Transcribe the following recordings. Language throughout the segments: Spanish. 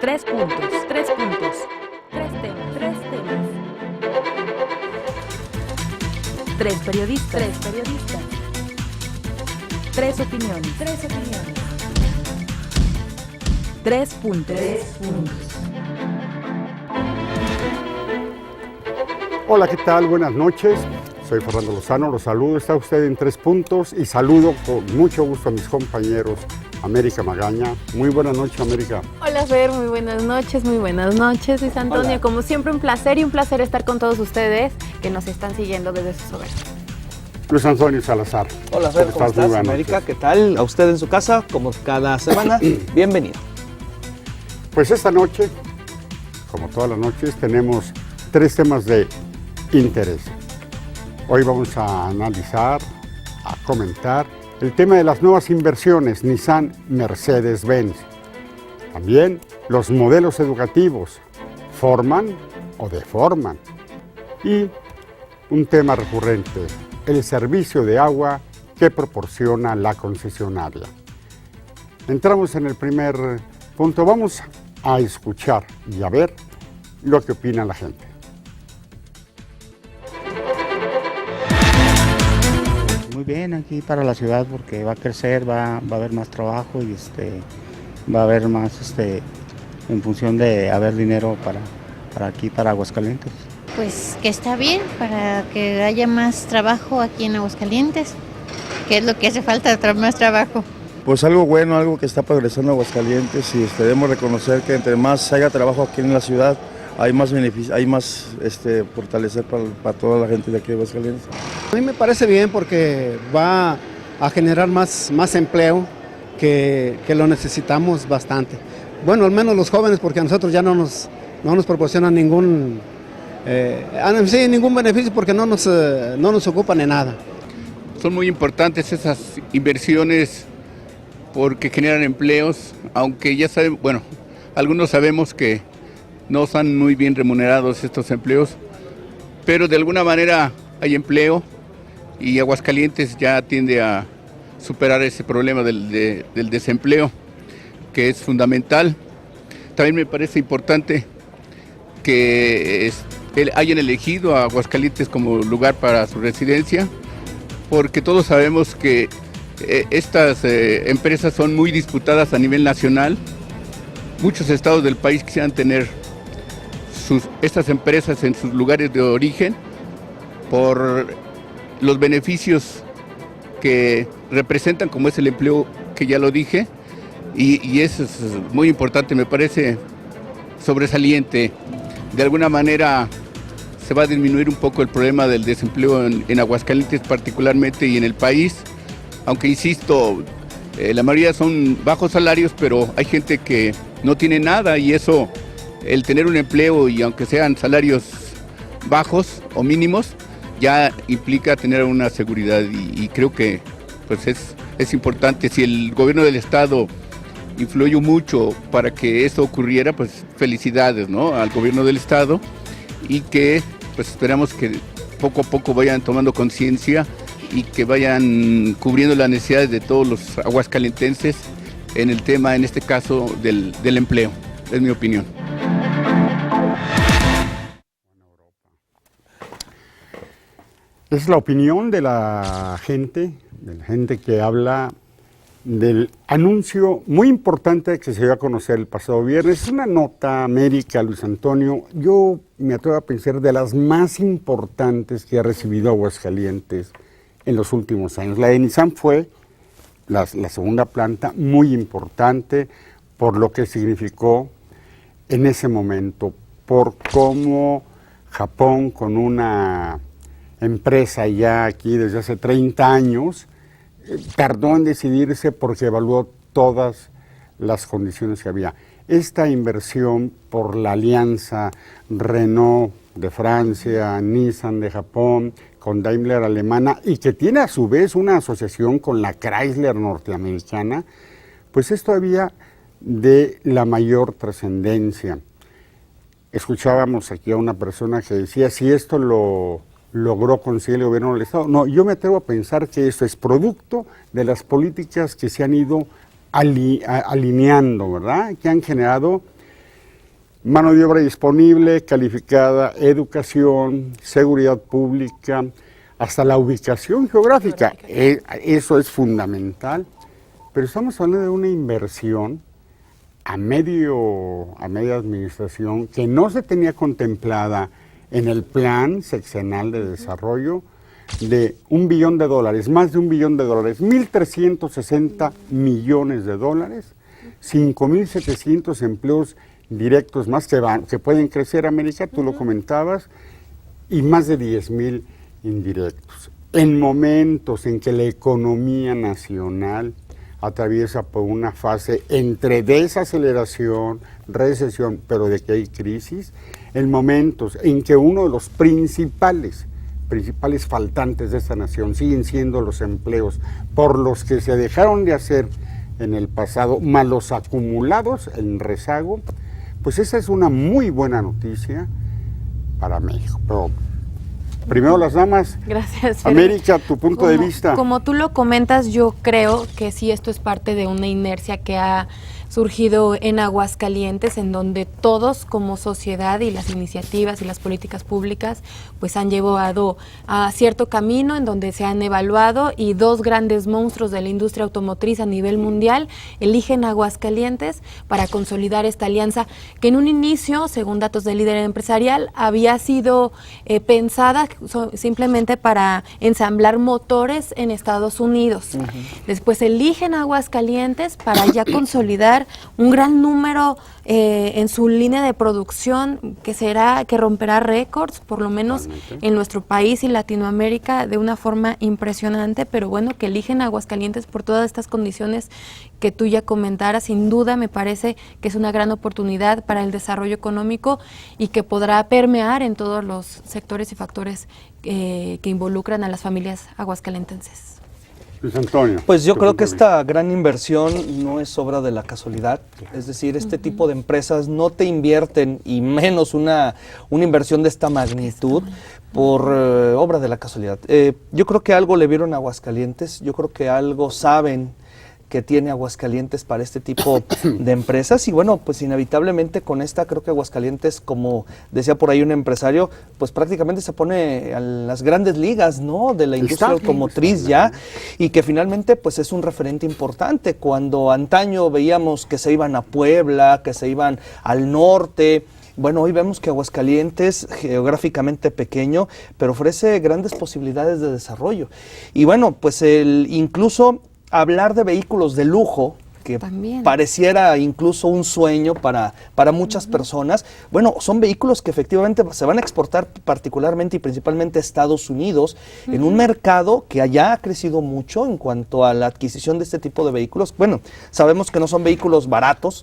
Tres puntos, tres puntos, tres temas, tres temas. Tres periodistas, tres periodistas. Tres opiniones, tres opiniones. Tres puntos, tres puntos. Hola, ¿qué tal? Buenas noches. Soy Fernando Lozano, los saludo. Está usted en Tres Puntos y saludo con mucho gusto a mis compañeros América Magaña. Muy buenas noches, América. Hola, Fer, muy buenas noches, Luis Antonio. Hola. Como siempre, un placer estar con todos ustedes que nos están siguiendo desde sus hogares. Luis Antonio Salazar. Hola, Fer, ¿cómo estás? Muy buenas América, noches. ¿qué tal? A usted en su casa, como cada semana, bienvenido. Pues esta noche, como todas las noches, tenemos tres temas de interés. Hoy vamos a analizar, a comentar el tema de las nuevas inversiones Nissan, Mercedes-Benz. También los modelos educativos, ¿forman o deforman? Y un tema recurrente, el servicio de agua que proporciona la concesionaria. Entramos en el primer punto, vamos a escuchar y a ver lo que opina la gente. Muy bien aquí para la ciudad porque va a crecer, va a haber más trabajo y va a haber más en función de haber dinero para aquí, para Aguascalientes. Pues que está bien para que haya más trabajo aquí en Aguascalientes, que es lo que hace falta, más trabajo. Pues algo bueno, algo que está progresando Aguascalientes y debemos reconocer que entre más haya trabajo aquí en la ciudad, hay más beneficio, hay más fortalecer para toda la gente de aquí de Aguascalientes. A mí me parece bien porque va a generar más empleo que lo necesitamos bastante. Bueno, al menos los jóvenes, porque a nosotros ya no nos proporcionan ningún beneficio porque no nos ocupan en nada. Son muy importantes esas inversiones porque generan empleos, aunque ya saben, bueno, algunos sabemos que no están muy bien remunerados estos empleos, pero de alguna manera hay empleo y Aguascalientes ya tiende a superar ese problema del desempleo, que es fundamental. También me parece importante que hayan elegido a Aguascalientes como lugar para su residencia, porque todos sabemos que estas empresas son muy disputadas a nivel nacional. Muchos estados del país quisieran tener estas empresas en sus lugares de origen por los beneficios que representan, como es el empleo, que ya lo dije, y eso es muy importante, me parece sobresaliente. De alguna manera se va a disminuir un poco el problema del desempleo en Aguascalientes particularmente y en el país, aunque insisto, la mayoría son bajos salarios, pero hay gente que no tiene nada y eso, el tener un empleo y aunque sean salarios bajos o mínimos, ya implica tener una seguridad y creo que pues es importante. Si el gobierno del estado influyó mucho para que eso ocurriera, pues felicidades, ¿no?, al gobierno del estado, y que pues esperamos que poco a poco vayan tomando conciencia y que vayan cubriendo las necesidades de todos los aguascalentenses en el tema, en este caso, del empleo. Es mi opinión. Es la opinión de la gente que habla del anuncio muy importante que se dio a conocer el pasado viernes. Es una nota, América, Luis Antonio, yo me atrevo a pensar de las más importantes que ha recibido Aguascalientes en los últimos años. La de Nissan fue la segunda planta, muy importante por lo que significó en ese momento, por cómo Japón, con una empresa ya aquí desde hace 30 años, tardó en decidirse porque evaluó todas las condiciones que había. Esta inversión por la alianza Renault de Francia, Nissan de Japón, con Daimler alemana, y que tiene a su vez una asociación con la Chrysler norteamericana, pues es todavía de la mayor trascendencia. Escuchábamos aquí a una persona que decía, si esto lo logró conseguir el gobierno del Estado. No, yo me atrevo a pensar que esto es producto de las políticas que se han ido alineando, ¿verdad? Que han generado mano de obra disponible, calificada, educación, seguridad pública, hasta la ubicación geográfica. Eso es fundamental. Pero estamos hablando de una inversión a media administración que no se tenía contemplada en el plan sexenal de desarrollo de $1 billón, más de $1 billón, 1.360 millones de dólares, 5.700 empleos directos más que pueden crecer, América, tú lo comentabas, y más de 10,000 indirectos. En momentos en que la economía nacional atraviesa por una fase entre desaceleración, recesión, pero de que hay crisis, en momentos en que uno de los principales faltantes de esta nación siguen siendo los empleos por los que se dejaron de hacer en el pasado, más los acumulados en rezago, pues esa es una muy buena noticia para México. Pero primero las damas. Gracias. América, tu punto de vista. Como tú lo comentas, yo creo que sí, esto es parte de una inercia que ha surgido en Aguascalientes, en donde todos como sociedad y las iniciativas y las políticas públicas pues han llevado a cierto camino en donde se han evaluado, y dos grandes monstruos de la industria automotriz a nivel mundial eligen Aguascalientes para consolidar esta alianza que en un inicio, según datos del líder empresarial, había sido pensada simplemente para ensamblar motores en Estados Unidos. Después eligen Aguascalientes para ya consolidar un gran número en su línea de producción que romperá récords, por lo menos en nuestro país y Latinoamérica, de una forma impresionante. Pero bueno, que eligen Aguascalientes por todas estas condiciones que tú ya comentaras, sin duda me parece que es una gran oportunidad para el desarrollo económico y que podrá permear en todos los sectores y factores que involucran a las familias aguascalentenses. Luis Antonio. Pues yo creo que esta gran inversión no es obra de la casualidad, es decir, este tipo de empresas no te invierten, y menos una inversión de esta magnitud, por obra de la casualidad. Yo creo que algo le vieron a Aguascalientes, yo creo que algo saben que tiene Aguascalientes para este tipo de empresas, y bueno, pues inevitablemente con esta creo que Aguascalientes, como decía por ahí un empresario, pues prácticamente se pone a las grandes ligas, ¿no?, de la industria automotriz ya, y que finalmente pues es un referente importante. Cuando antaño veíamos que se iban a Puebla, que se iban al norte, bueno, hoy vemos que Aguascalientes, geográficamente pequeño, pero ofrece grandes posibilidades de desarrollo. Y bueno, pues incluso hablar de vehículos de lujo, que también pareciera incluso un sueño para muchas personas, bueno, son vehículos que efectivamente se van a exportar particularmente y principalmente a Estados Unidos, en un mercado que allá ha crecido mucho en cuanto a la adquisición de este tipo de vehículos. Bueno, sabemos que no son vehículos baratos,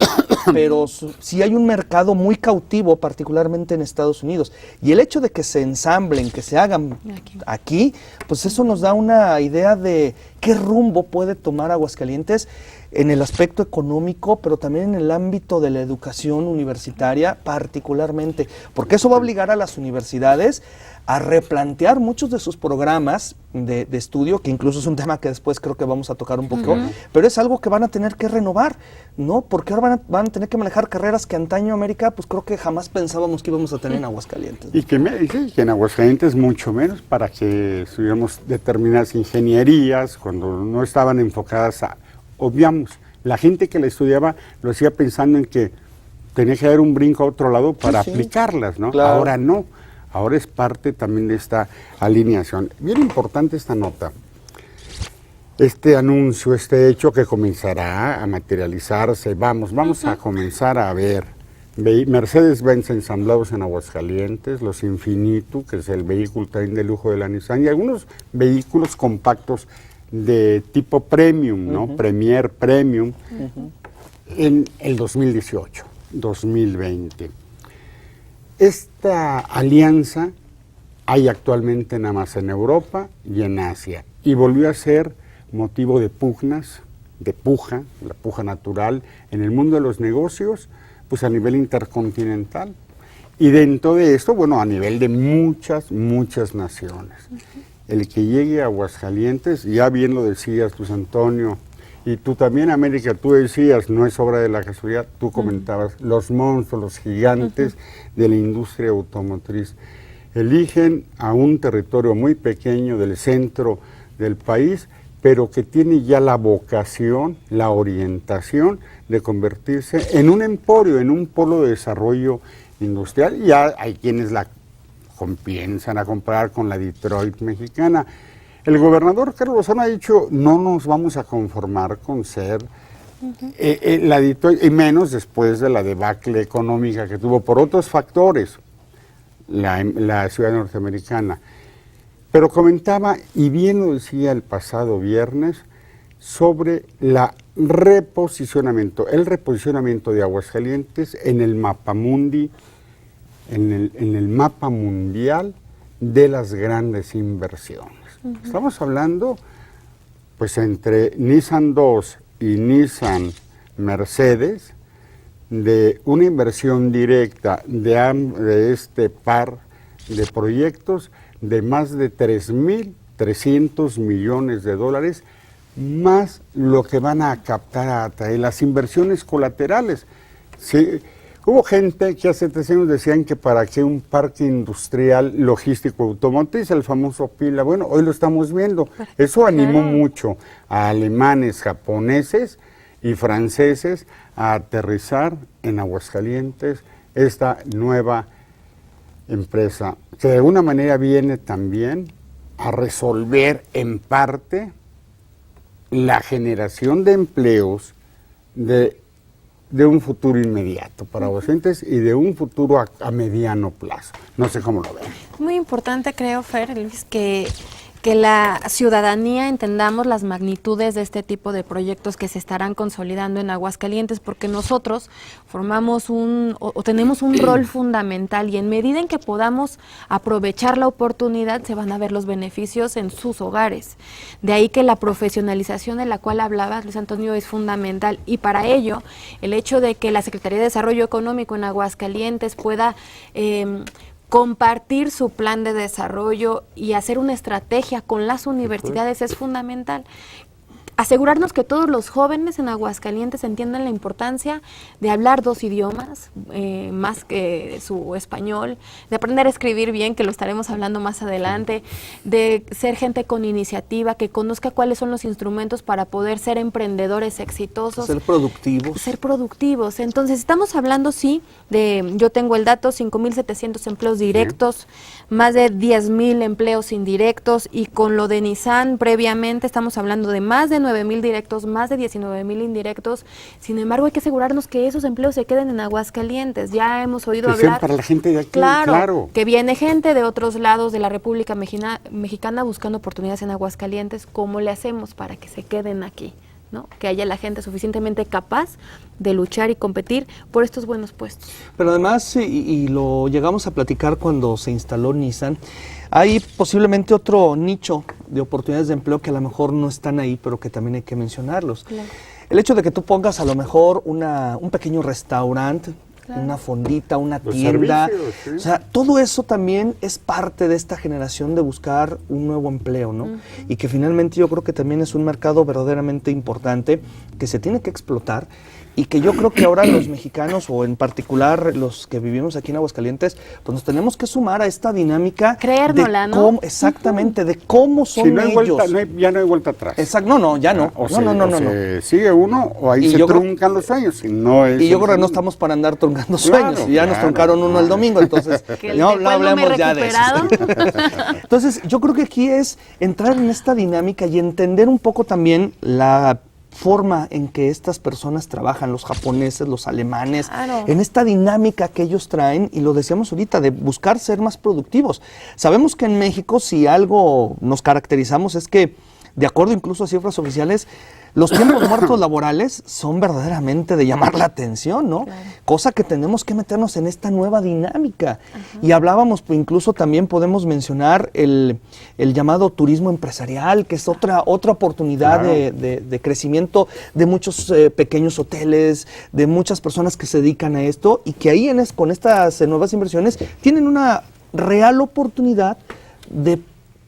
pero sí hay un mercado muy cautivo, particularmente en Estados Unidos. Y el hecho de que se ensamblen, que se hagan aquí, pues eso nos da una idea de qué rumbo puede tomar Aguascalientes en el aspecto económico, pero también en el ámbito de la educación universitaria particularmente, porque eso va a obligar a las universidades a replantear muchos de sus programas de estudio, que incluso es un tema que después creo que vamos a tocar un poco, pero es algo que van a tener que renovar, ¿no? Porque ahora van a tener que manejar carreras que antaño América, pues creo que jamás pensábamos que íbamos a tener en Aguascalientes, ¿no? Y que en Aguascalientes mucho menos, para que estudiamos determinadas ingenierías, cuando no estaban enfocadas obviamos, la gente que la estudiaba lo hacía pensando en que tenía que dar un brinco a otro lado para aplicarlas, ¿no? Claro. Ahora no, ahora es parte también de esta alineación. Bien importante esta nota, este anuncio, este hecho que comenzará a materializarse. Vamos a comenzar a ver Mercedes-Benz ensamblados en Aguascalientes, los Infinitu, que es el vehículo también de lujo de la Nissan, y algunos vehículos compactos de tipo premium, ¿no? Premier, premium, en el 2018, 2020. Esta alianza hay actualmente nada más en Europa y en Asia, y volvió a ser motivo de pugnas, la puja natural en el mundo de los negocios, pues a nivel intercontinental. Y dentro de esto, bueno, a nivel de muchas naciones. El que llegue a Aguascalientes, ya bien lo decías, Luis Antonio, Y tú también, América, tú decías, no es obra de la casualidad, tú comentabas, los monstruos, los gigantes de la industria automotriz eligen a un territorio muy pequeño del centro del país, pero que tiene ya la vocación, la orientación de convertirse en un emporio, en un polo de desarrollo industrial. Ya hay quienes la piensan a comparar con la Detroit mexicana. El gobernador Carlos Lozano ha dicho, no nos vamos a conformar con ser la Detroit, y menos después de la debacle económica que tuvo por otros factores la ciudad norteamericana. Pero comentaba, y bien lo decía el pasado viernes, sobre el reposicionamiento de Aguascalientes en el mapamundi, en el mapa mundial de las grandes inversiones. Estamos hablando, pues entre Nissan 2 y Nissan Mercedes, de una inversión directa de este par de proyectos de más de 3.300 millones de dólares, más lo que van a captar a atraer las inversiones colaterales. Sí, hubo gente que hace 3 años decían que para qué un parque industrial logístico automotriz, el famoso Pila. Bueno, hoy lo estamos viendo. Eso animó mucho a alemanes, japoneses y franceses a aterrizar en Aguascalientes esta nueva empresa, que de alguna manera viene también a resolver en parte la generación de empleos de un futuro inmediato para Aguascalientes y de un futuro a mediano plazo. No sé cómo lo ven. Muy importante, creo, Fer, Luis, que la ciudadanía entendamos las magnitudes de este tipo de proyectos que se estarán consolidando en Aguascalientes, porque nosotros formamos o tenemos un rol fundamental, y en medida en que podamos aprovechar la oportunidad se van a ver los beneficios en sus hogares. De ahí que la profesionalización de la cual hablabas, Luis Antonio, es fundamental, y para ello el hecho de que la Secretaría de Desarrollo Económico en Aguascalientes pueda compartir su plan de desarrollo y hacer una estrategia con las universidades es fundamental. Asegurarnos que todos los jóvenes en Aguascalientes entiendan la importancia de hablar 2 idiomas, más que su español, de aprender a escribir bien, que lo estaremos hablando más adelante, de ser gente con iniciativa, que conozca cuáles son los instrumentos para poder ser emprendedores exitosos. Ser productivos. Ser productivos. Entonces, estamos hablando, sí, yo tengo el dato, 5.700 empleos directos, más de 10.000 empleos indirectos, y con lo de Nissan previamente estamos hablando de más de 9.000 directos, más de 19.000 indirectos. Sin embargo, hay que asegurarnos que esos empleos se queden en Aguascalientes. Ya hemos oído hablar para la gente de aquí, claro, que viene gente de otros lados de la República Mexicana buscando oportunidades en Aguascalientes. ¿Cómo le hacemos para que se queden aquí? ¿No? Que haya la gente suficientemente capaz de luchar y competir por estos buenos puestos. Pero además, y lo llegamos a platicar cuando se instaló Nissan, hay posiblemente otro nicho de oportunidades de empleo que a lo mejor no están ahí, pero que también hay que mencionarlos. Claro. El hecho de que tú pongas a lo mejor un pequeño restaurante, claro, una fondita, una tienda, ¿sí? O sea, todo eso también es parte de esta generación de buscar un nuevo empleo, ¿no? Y que finalmente yo creo que también es un mercado verdaderamente importante que se tiene que explotar, y que yo creo que ahora los mexicanos, o en particular los que vivimos aquí en Aguascalientes, pues nos tenemos que sumar a esta dinámica. Creérnosla, de cómo, ¿no? Exactamente, de cómo son si no hay ellos. Vuelta, ya no hay vuelta atrás. Exacto, ya no. No. Sigue uno, o ahí se truncan los sueños. Y yo creo que no estamos para andar truncando sueños. Ya nos truncaron uno el domingo, entonces no hablemos ya de eso. Entonces, yo creo que aquí es entrar en esta dinámica y entender un poco también la forma en que estas personas trabajan, los japoneses, los alemanes, claro, en esta dinámica que ellos traen, y lo decíamos ahorita, de buscar ser más productivos. Sabemos que en México, si algo nos caracterizamos, es que, de acuerdo incluso a cifras oficiales, los tiempos muertos laborales son verdaderamente de llamar la atención, ¿no? Claro. Cosa que tenemos que meternos en esta nueva dinámica. Ajá. Y hablábamos, pues, incluso también podemos mencionar el llamado turismo empresarial, que es otra oportunidad, claro, de crecimiento de muchos pequeños hoteles, de muchas personas que se dedican a esto, y que ahí con estas nuevas inversiones tienen una real oportunidad de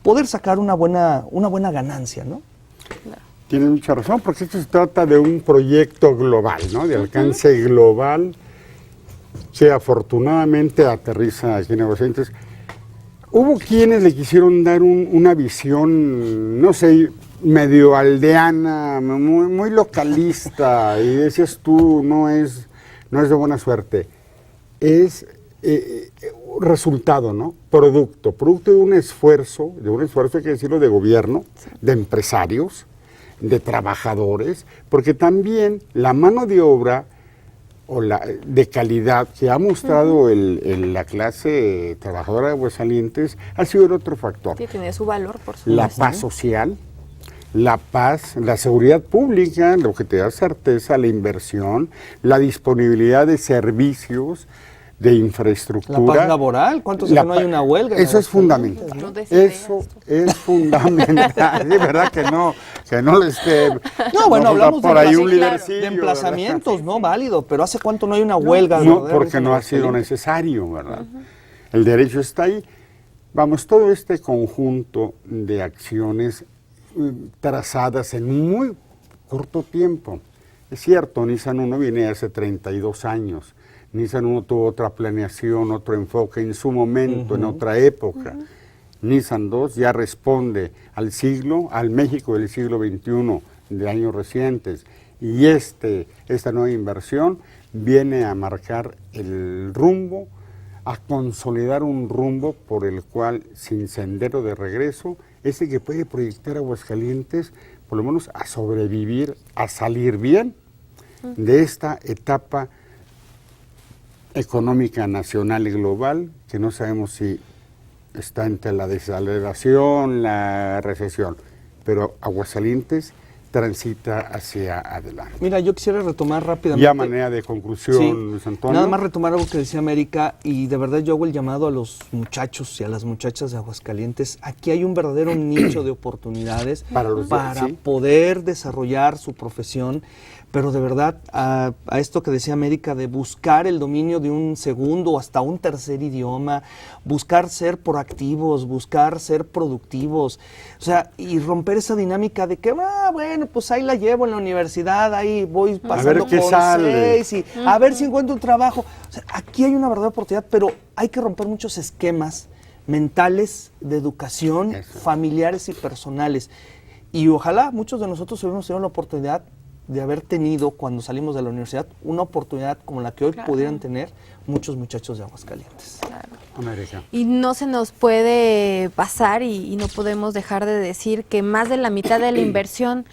poder sacar una buena ganancia, ¿no? Claro. Tienes mucha razón, porque esto se trata de un proyecto global, ¿no? De alcance global, que afortunadamente aterriza aquí en Aguascalientes. Hubo quienes le quisieron dar una visión, no sé, medio aldeana, muy localista, y decías tú, no es de buena suerte. Es resultado, ¿no? Producto de un esfuerzo, hay que decirlo, de gobierno, de empresarios, de trabajadores, porque también la mano de obra de calidad que ha mostrado la clase trabajadora de Aguascalientes ha sido el otro factor. Sí, tiene su valor, por supuesto. La paz social, la paz, la seguridad pública, lo que te da certeza, la inversión, la disponibilidad de servicios, de infraestructura. La paz laboral, ¿cuánto hace que no hay una huelga? Eso es fundamental. ¿no? Eso es fundamental. De verdad que no le esté. No, bueno, hablamos por ahí un de lidercillo, emplazamientos, ¿verdad? ¿no? Válido, pero ¿hace cuánto no hay una huelga? No, porque no ha sido necesario, ¿verdad? El derecho está ahí. Vamos, todo este conjunto de acciones trazadas en un muy corto tiempo. Es cierto, Nissan 1 viene hace 32 años. Nissan 1 tuvo otra planeación, otro enfoque en su momento, en otra época. Nissan 2 ya responde al México del siglo XXI, de años recientes. Y esta nueva inversión viene a marcar el rumbo, a consolidar un rumbo por el cual, sin sendero de regreso, ese que puede proyectar a Aguascalientes, por lo menos a sobrevivir, a salir bien de esta etapa económica nacional y global, que no sabemos si está entre la desaceleración, la recesión, pero Aguascalientes transita hacia adelante. Mira, yo quisiera retomar rápidamente. Ya manera de conclusión, Luis Antonio. Nada más retomar algo que decía América, y de verdad yo hago el llamado a los muchachos y a las muchachas de Aguascalientes. Aquí hay un verdadero nicho de oportunidades para poder desarrollar su profesión, pero de verdad a esto que decía América, de buscar el dominio de un segundo o hasta un tercer idioma, buscar ser proactivos, buscar ser productivos, o sea, y romper esa dinámica de que, bueno, pues ahí la llevo en la universidad, ahí voy pasando qué con sale. 6 y a ver si encuentro un trabajo. O sea, aquí hay una verdadera oportunidad, pero hay que romper muchos esquemas mentales de educación, familiares y personales. Y ojalá muchos de nosotros hubiéramos tenido la oportunidad de haber tenido, cuando salimos de la universidad, una oportunidad como la que hoy pudieran tener muchos muchachos de Aguascalientes. América. Y no se nos puede pasar y no podemos dejar de decir que más de la mitad de la inversión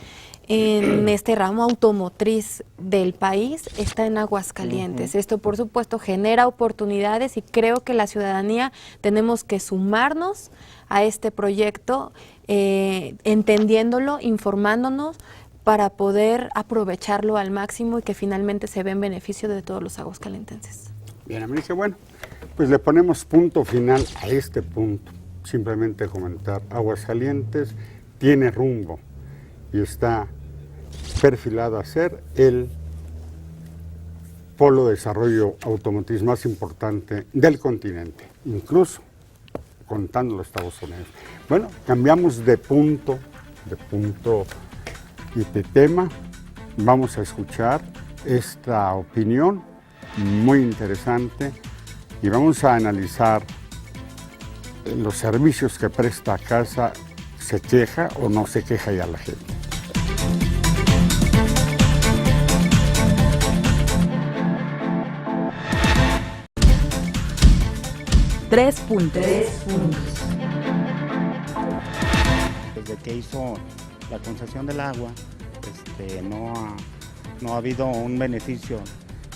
en este ramo automotriz del país está en Aguascalientes. Esto, por supuesto, genera oportunidades y creo que la ciudadanía tenemos que sumarnos a este proyecto, entendiéndolo, informándonos, para poder aprovecharlo al máximo y que finalmente se vea en beneficio de todos los aguascalentenses. Bien, América, bueno, pues le ponemos punto final a este punto. Simplemente comentar, Aguascalientes tiene rumbo y está perfilado a ser el polo de desarrollo automotriz más importante del continente, incluso contando los Estados Unidos. Bueno, cambiamos de punto y de tema. Vamos a escuchar esta opinión muy interesante y vamos a analizar los servicios que presta casa. ¿Se queja o no se queja ya la gente? Tres puntos. Desde que hizo la concesión del agua, no ha habido un beneficio.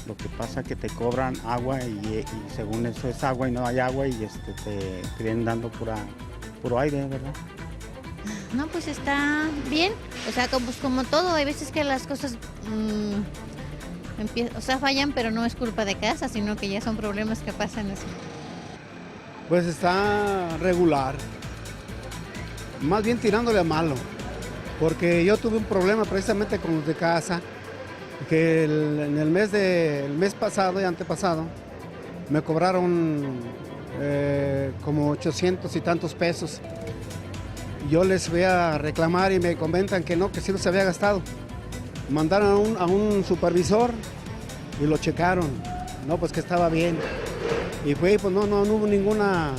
Lo que pasa es que te cobran agua y según eso es agua y no hay agua y te vienen dando puro aire, ¿verdad? No, pues está bien. O sea, como todo, hay veces que las cosas fallan, pero no es culpa de casa, sino que ya son problemas que pasan así. Pues está regular, más bien tirándole a malo, porque yo tuve un problema precisamente con los de casa, que en el mes pasado y antepasado me cobraron como 800 y tantos pesos Yo les voy a reclamar y me comentan que no, que sí los había gastado. Mandaron a un supervisor y lo checaron. No, pues que estaba bien. Y fue, pues no hubo ninguna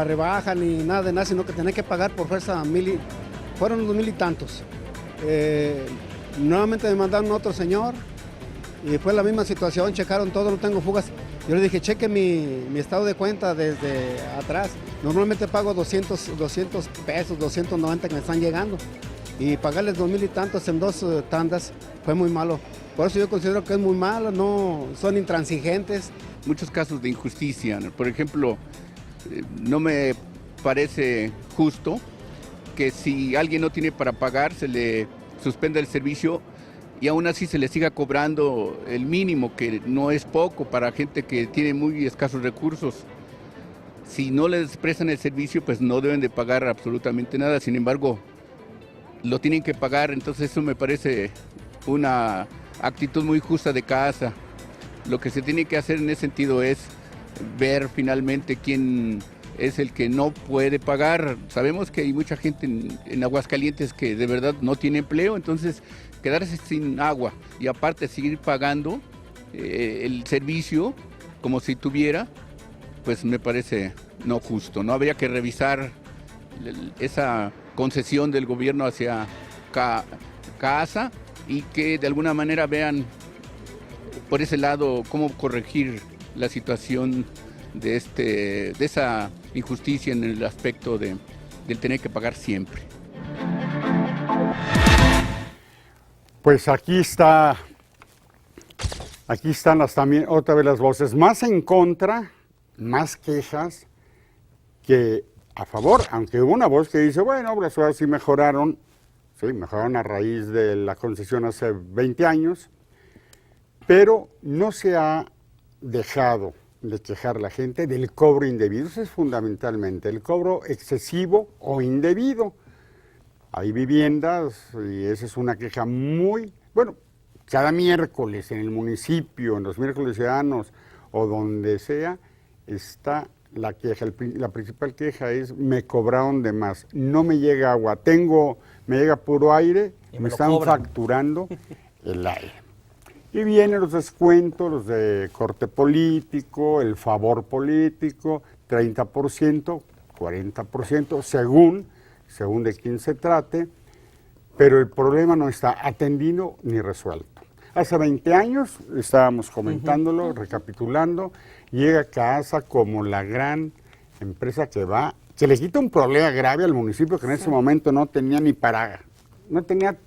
rebaja ni nada de nada, sino que tenía que pagar por fuerza fueron unos 1000 y tantos. Nuevamente me mandaron a otro señor y fue la misma situación, checaron todo, no tengo fugas. Yo le dije, cheque mi estado de cuenta desde atrás. Normalmente pago 200 pesos, 290 que me están llegando. Y pagarles 2000 y tantos en 2 tandas fue muy malo. Por eso yo considero que es muy malo, no son intransigentes. Muchos casos de injusticia, ¿no? Por ejemplo, no me parece justo que si alguien no tiene para pagar, se le suspenda el servicio y aún así se le siga cobrando el mínimo, que no es poco para gente que tiene muy escasos recursos. Si no les prestan el servicio, pues no deben de pagar absolutamente nada. Sin embargo, lo tienen que pagar, entonces eso me parece una actitud muy justa de casa. Lo que se tiene que hacer en ese sentido es ver finalmente quién es el que no puede pagar. Sabemos que hay mucha gente en Aguascalientes que de verdad no tiene empleo, entonces quedarse sin agua y aparte seguir pagando el servicio como si tuviera, pues me parece no justo. No habría que revisar esa concesión del gobierno hacia CAASA y que de alguna manera vean por ese lado cómo corregir la situación de esa injusticia en el aspecto del tener que pagar siempre. Pues aquí están también otra vez las voces más en contra, más quejas que a favor, aunque hubo una voz que dice, bueno, las cosas sí mejoraron a raíz de la concesión hace 20 años, pero no se ha dejado de quejar la gente del cobro indebido. Eso es fundamentalmente, el cobro excesivo o indebido. Hay viviendas, y esa es una queja cada miércoles en el municipio, en los miércoles ciudadanos o donde sea, está la queja. La principal queja es, me cobraron de más, no me llega agua, me llega puro aire, me están facturando el aire. Y vienen los descuentos, los de corte político, el favor político, 30%, 40%, según de quién se trate, pero el problema no está atendido ni resuelto. Hace 20 años, estábamos comentándolo, recapitulando, llega CAASA como la gran empresa que le quita un problema grave al municipio que en ese momento no tenía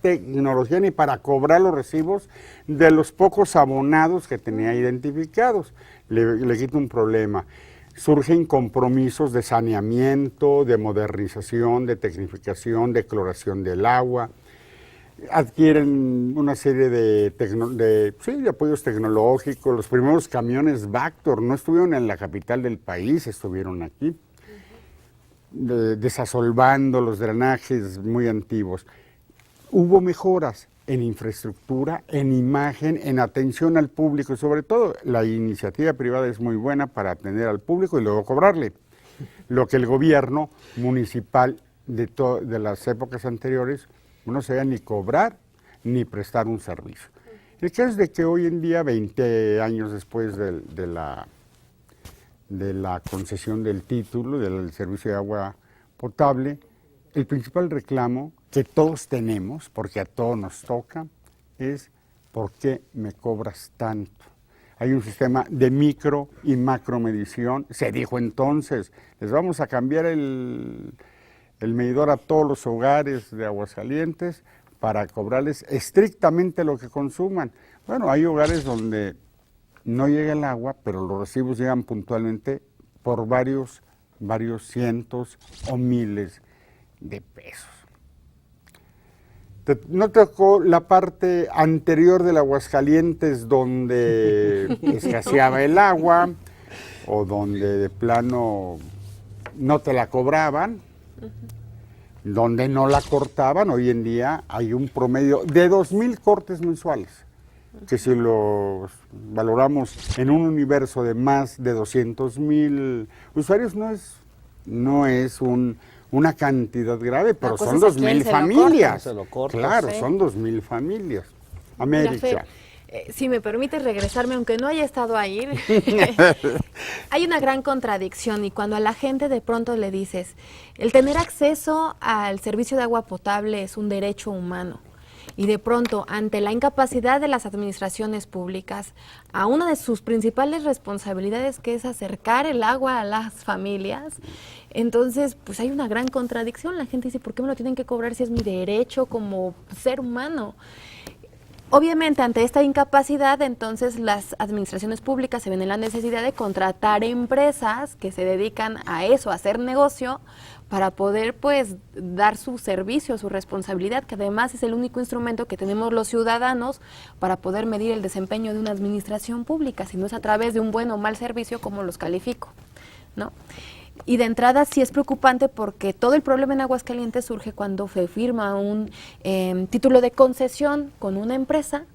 tecnología ni para cobrar los recibos de los pocos abonados que tenía identificados. Le quita un problema. Surgen compromisos de saneamiento, de modernización, de tecnificación, de cloración del agua. Adquieren una serie de apoyos tecnológicos. Los primeros camiones Vactor no estuvieron en la capital del país, estuvieron aquí, desasolvando los drenajes muy antiguos. Hubo mejoras en infraestructura, en imagen, en atención al público y sobre todo la iniciativa privada es muy buena para atender al público y luego cobrarle. Lo que el gobierno municipal de las épocas anteriores no sabía ni cobrar ni prestar un servicio. El caso es de que hoy en día, 20 años después de la concesión del título del servicio de agua potable, el principal reclamo que todos tenemos, porque a todos nos toca, es ¿por qué me cobras tanto? Hay un sistema de micro y macro medición. Se dijo entonces, les vamos a cambiar el medidor a todos los hogares de Aguascalientes para cobrarles estrictamente lo que consuman. Bueno, hay hogares donde no llega el agua, pero los recibos llegan puntualmente por varios cientos o miles de pesos. ¿No tocó la parte anterior del Aguascalientes donde escaseaba el agua o donde de plano no te la cobraban, donde no la cortaban? Hoy en día hay un promedio de 2,000 cortes mensuales, que si los valoramos en un universo de más de 200,000 usuarios no es no es una cantidad grave, pero cosa son es a 2,000 quién se lo familias. Se lo cortan. Claro, Sí. son 2,000 familias. Mira, América. Fer, si me permites regresarme, aunque no haya estado ahí, hay una gran contradicción y cuando a la gente de pronto le dices, el tener acceso al servicio de agua potable es un derecho humano. Y de pronto, ante la incapacidad de las administraciones públicas, a una de sus principales responsabilidades, que es acercar el agua a las familias, entonces, pues hay una gran contradicción. La gente dice, ¿por qué me lo tienen que cobrar si es mi derecho como ser humano? Obviamente, ante esta incapacidad, entonces las administraciones públicas se ven en la necesidad de contratar empresas que se dedican a eso, a hacer negocio, para poder pues dar su servicio, su responsabilidad, que además es el único instrumento que tenemos los ciudadanos para poder medir el desempeño de una administración pública, si no es a través de un buen o mal servicio, como los califico, ¿no? Y de entrada sí es preocupante porque todo el problema en Aguascalientes surge cuando se firma un título de concesión con una empresa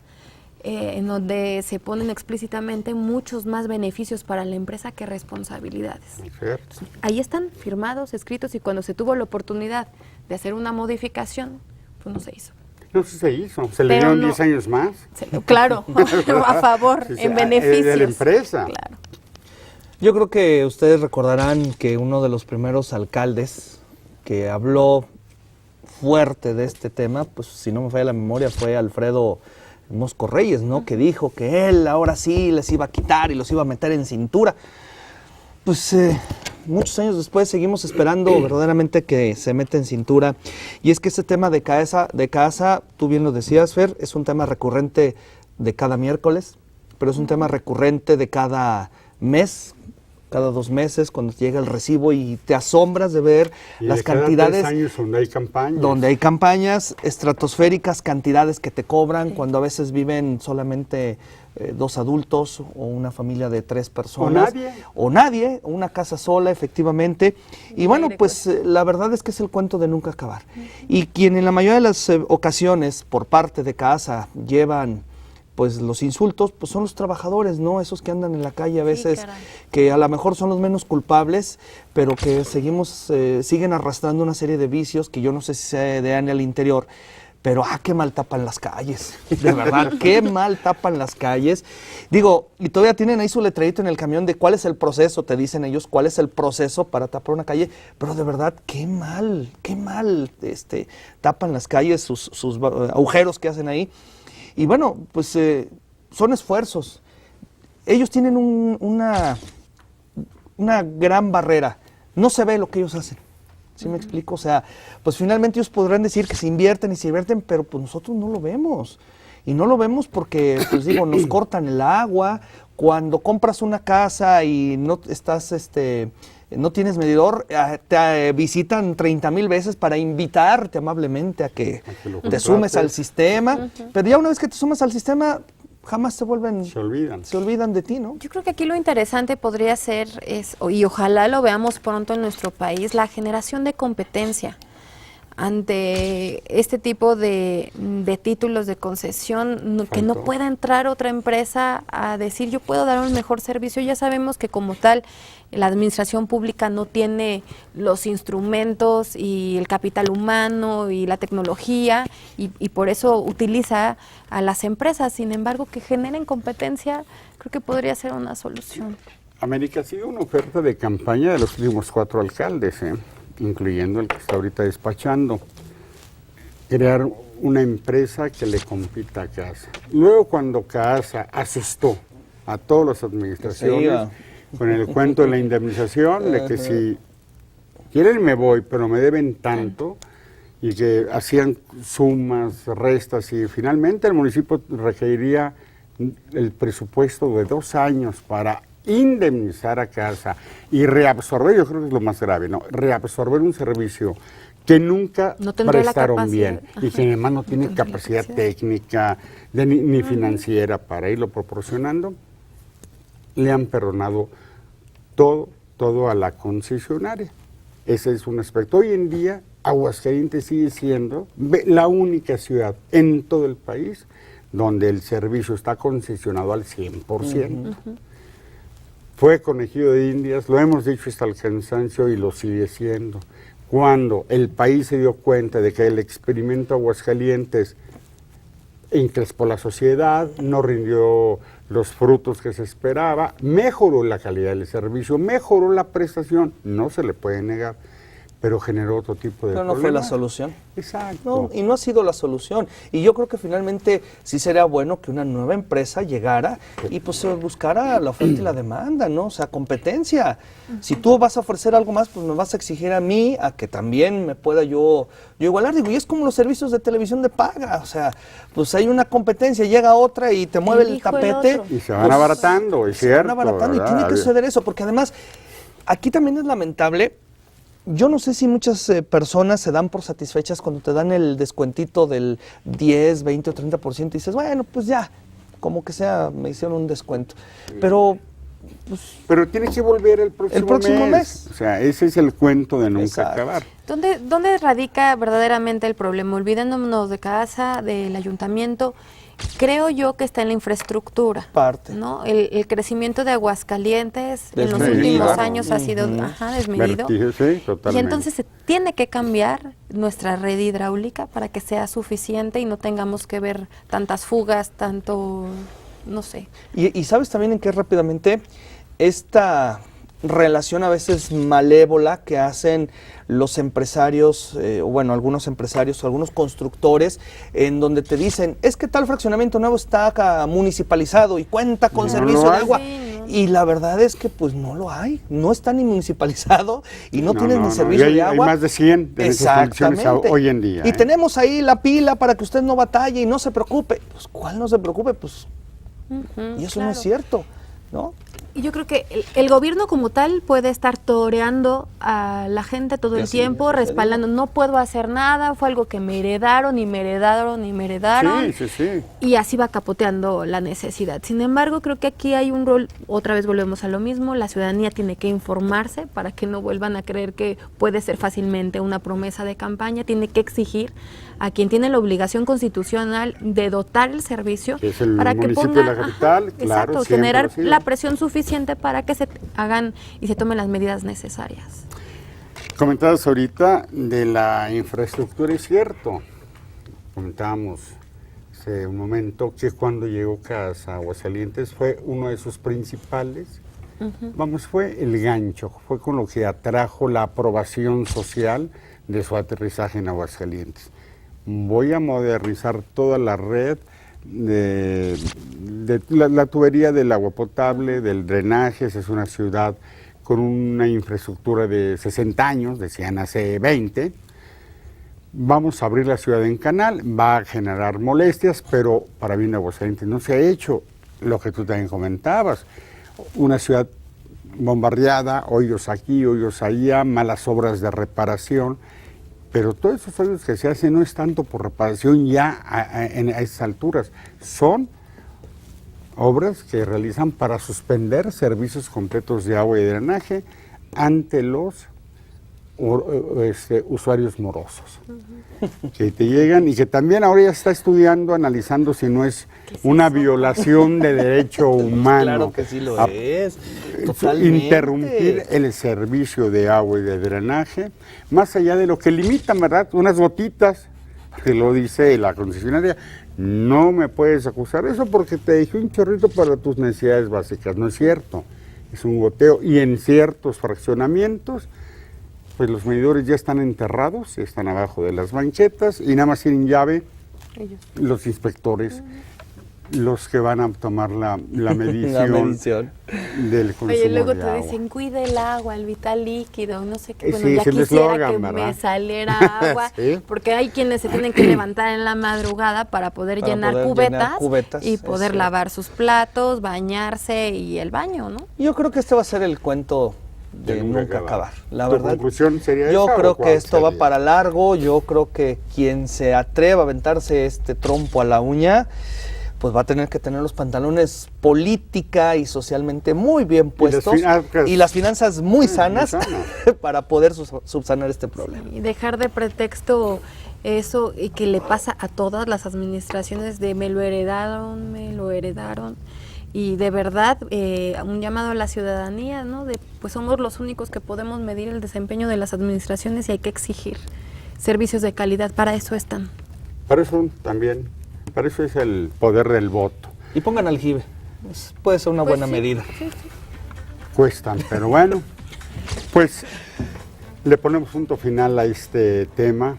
en donde se ponen explícitamente muchos más beneficios para la empresa que responsabilidades. Cierto. Ahí están firmados, escritos, y cuando se tuvo la oportunidad de hacer una modificación, pues no se hizo. No sé si se hizo, se le Pero dieron no. 10 años más. Claro, a favor, Sí, sí, en beneficios. de la empresa. Claro. Yo creo que ustedes recordarán que uno de los primeros alcaldes que habló fuerte de este tema, pues si no me falla la memoria, fue Alfredo Mosco Reyes, ¿no? Que dijo que él ahora sí les iba a quitar y los iba a meter en cintura. Pues muchos años después seguimos esperando verdaderamente que se meta en cintura. Y es que ese tema de casa, tú bien lo decías, Fer, es un tema recurrente de cada miércoles, pero es un tema recurrente de cada mes, cada 2 meses, cuando llega el recibo y te asombras de ver Y las de cada cantidades 3 años donde hay campañas. donde hay campañas, estratosféricas cantidades que te cobran, cuando a veces viven solamente 2 adultos o una familia de 3 personas. O nadie, una casa sola, efectivamente. Y bueno, pues la verdad es que es el cuento de nunca acabar. Y quien en la mayoría de las ocasiones, por parte de casa, llevan pues los insultos, pues son los trabajadores, ¿no? Esos que andan en la calle a veces, caray. que a lo mejor son los menos culpables, pero que siguen arrastrando una serie de vicios que yo no sé si se dean al interior, pero qué mal tapan las calles, de verdad, qué mal tapan las calles. Digo, y todavía tienen ahí su letrerito en el camión de cuál es el proceso, te dicen ellos cuál es el proceso para tapar una calle, pero de verdad, qué mal tapan las calles, sus agujeros que hacen ahí. Y bueno, pues son esfuerzos. Ellos tienen una gran barrera. No se ve lo que ellos hacen. ¿Sí me explico? O sea, pues finalmente ellos podrán decir que se invierten y se invierten, pero pues nosotros no lo vemos. Y no lo vemos porque, pues digo, nos cortan el agua. Cuando compras una casa y no estás, no tienes medidor, te visitan 30,000 veces para invitarte amablemente a que te sumes al sistema. Pero ya una vez que te sumas al sistema, jamás se olvidan de ti, ¿no? Yo creo que aquí lo interesante podría ser, y ojalá lo veamos pronto en nuestro país, la generación de competencia ante este tipo de títulos de concesión, que no pueda entrar otra empresa a decir yo puedo dar un mejor servicio. Ya sabemos que como tal la administración pública no tiene los instrumentos y el capital humano y la tecnología y por eso utiliza a las empresas. Sin embargo, que generen competencia creo que podría ser una solución. América ha sido una oferta de campaña de los últimos 4 alcaldes, incluyendo el que está ahorita despachando, crear una empresa que le compita a CASA. Luego cuando CASA asustó a todas las administraciones con el cuento de la indemnización, de que si quieren me voy, pero me deben tanto, y que hacían sumas, restas, y finalmente el municipio requeriría el presupuesto de 2 años para indemnizar a CASA y reabsorber, yo creo que es lo más grave, ¿no? Reabsorber un servicio que nunca prestaron bien y que además no tiene capacidad técnica ni financiera para irlo proporcionando. Le han perdonado todo a la concesionaria. Ese es un aspecto. Hoy en día Aguascalientes sigue siendo la única ciudad en todo el país donde el servicio está concesionado al 100%. fue conejillo de Indias, lo hemos dicho hasta el cansancio y lo sigue siendo. Cuando el país se dio cuenta de que el experimento Aguascalientes encrespó la sociedad, no rindió los frutos que se esperaba, mejoró la calidad del servicio, mejoró la prestación, no se le puede negar, pero generó otro tipo de Pero no fue la solución. Exacto. No, y no ha sido la solución. Y yo creo que finalmente sí sería bueno que una nueva empresa llegara y pues se buscara la oferta y la demanda, ¿no? O sea, competencia. Si tú vas a ofrecer algo más, pues me vas a exigir a mí a que también me pueda yo igualar. Digo, y es como los servicios de televisión de paga. O sea, pues hay una competencia, llega otra y te mueve el tapete. Y se van abaratando, es cierto. Se van abaratando, ¿verdad? Y tiene que suceder eso, porque además aquí también es lamentable. Yo no sé si muchas personas se dan por satisfechas cuando te dan el descuentito del 10, 20 o 30% y dices, bueno, pues ya, como que sea, me hicieron un descuento. Pero, pues, pero tiene que volver el próximo mes. O sea, ese es el cuento de nunca acabar. ¿Dónde radica verdaderamente el problema? Olvidándonos de casa, del ayuntamiento. Creo yo que está en la infraestructura, ¿no? El crecimiento de Aguascalientes en los últimos años ha sido desmedido. Sí, totalmente. Y entonces se tiene que cambiar nuestra red hidráulica para que sea suficiente y no tengamos que ver tantas fugas, tanto, no sé. Y ¿sabes también en qué rápidamente? Esta relación a veces malévola que hacen los empresarios, bueno, algunos empresarios o algunos constructores, en donde te dicen, es que tal fraccionamiento nuevo está acá municipalizado y cuenta con servicio de agua. Y la verdad es que pues no lo hay, no está ni municipalizado y no tienes ni servicio de agua. Hay más de 100 de esas conexiones hoy en día. Y tenemos ahí la pila para que usted no batalle y no se preocupe. Pues, ¿cuál no se preocupe? Pues, y eso no es cierto, ¿no? Y yo creo que el gobierno como tal puede estar toreando a la gente todo el tiempo, respaldando, no puedo hacer nada, fue algo que me heredaron y me heredaron y me heredaron. Sí. Y así va capoteando la necesidad. Sin embargo, creo que aquí hay un rol, otra vez volvemos a lo mismo, la ciudadanía tiene que informarse para que no vuelvan a creer que puede ser fácilmente una promesa de campaña, tiene que exigir a quien tiene la obligación constitucional de dotar el servicio que es el para que municipio ponga, de la capital, claro, exacto, generar la presión suficiente para que se hagan y se tomen las medidas necesarias. Comentabas ahorita de la infraestructura, es cierto. Comentábamos hace un momento que cuando llegó Casa Aguascalientes fue uno de sus principales, fue el gancho, fue con lo que atrajo la aprobación social de su aterrizaje en Aguascalientes. Voy a modernizar toda la red de la tubería del agua potable, del drenaje. Es una ciudad con una infraestructura de 60 años, decían hace 20. Vamos a abrir la ciudad en canal, va a generar molestias, pero para bien de Aguascalientes no se ha hecho lo que tú también comentabas. Una ciudad bombardeada, hoyos aquí, hoyos allá, malas obras de reparación. Pero todos esos hoyos que se hacen no es tanto por reparación ya a esas alturas, son obras que realizan para suspender servicios completos de agua y drenaje ante los usuarios morosos, que te llegan y que también ahora ya está estudiando, analizando si no es una violación de derecho humano. Claro que sí lo es, totalmente. Interrumpir el servicio de agua y de drenaje, más allá de lo que limitan, ¿verdad? Unas gotitas, que lo dice la concesionaria, no me puedes acusar eso porque te dejé un chorrito para tus necesidades básicas. No es cierto, es un goteo. Y en ciertos fraccionamientos, pues los medidores ya están enterrados, están abajo de las banquetas y nada más tienen llave los inspectores, los que van a tomar la medición del consumo. Oye, luego de te agua. dicen, cuida el agua, el vital líquido, no sé qué. Bueno, Sí, ya es el quisiera eslogan, que ¿verdad? me saliera agua, Sí. porque hay quienes se tienen que levantar en la madrugada para poder llenar cubetas y poder lavar sus platos, bañarse y el baño, ¿no? Yo creo que este va a ser el cuento de nunca acabar. La ¿Tu verdad, conclusión sería yo esa, creo o cuál que esto va sería? para largo. Yo creo que quien se atreva a aventarse este trompo a la uña, pues va a tener que tener los pantalones política y socialmente muy bien puestos y las finanzas muy sanas para poder subsanar este problema. Y dejar de pretexto eso y que le pasa a todas las administraciones de me lo heredaron. Y de verdad, un llamado a la ciudadanía, ¿no? Pues somos los únicos que podemos medir el desempeño de las administraciones y hay que exigir servicios de calidad. Para eso están. Para eso también, para eso es el poder del voto. Y pongan aljibe. Puede ser una Pues buena sí, medida. sí. Cuestan, pero bueno, pues le ponemos punto final a este tema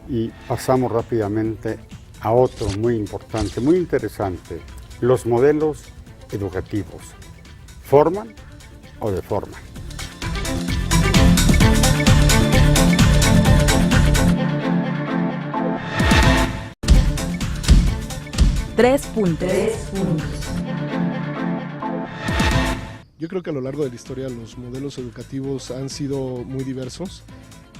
y pasamos rápidamente a otro muy importante, muy interesante. Los modelos educativos, ¿forman o deforman? Tres puntos. Yo creo que a lo largo de la historia los modelos educativos han sido muy diversos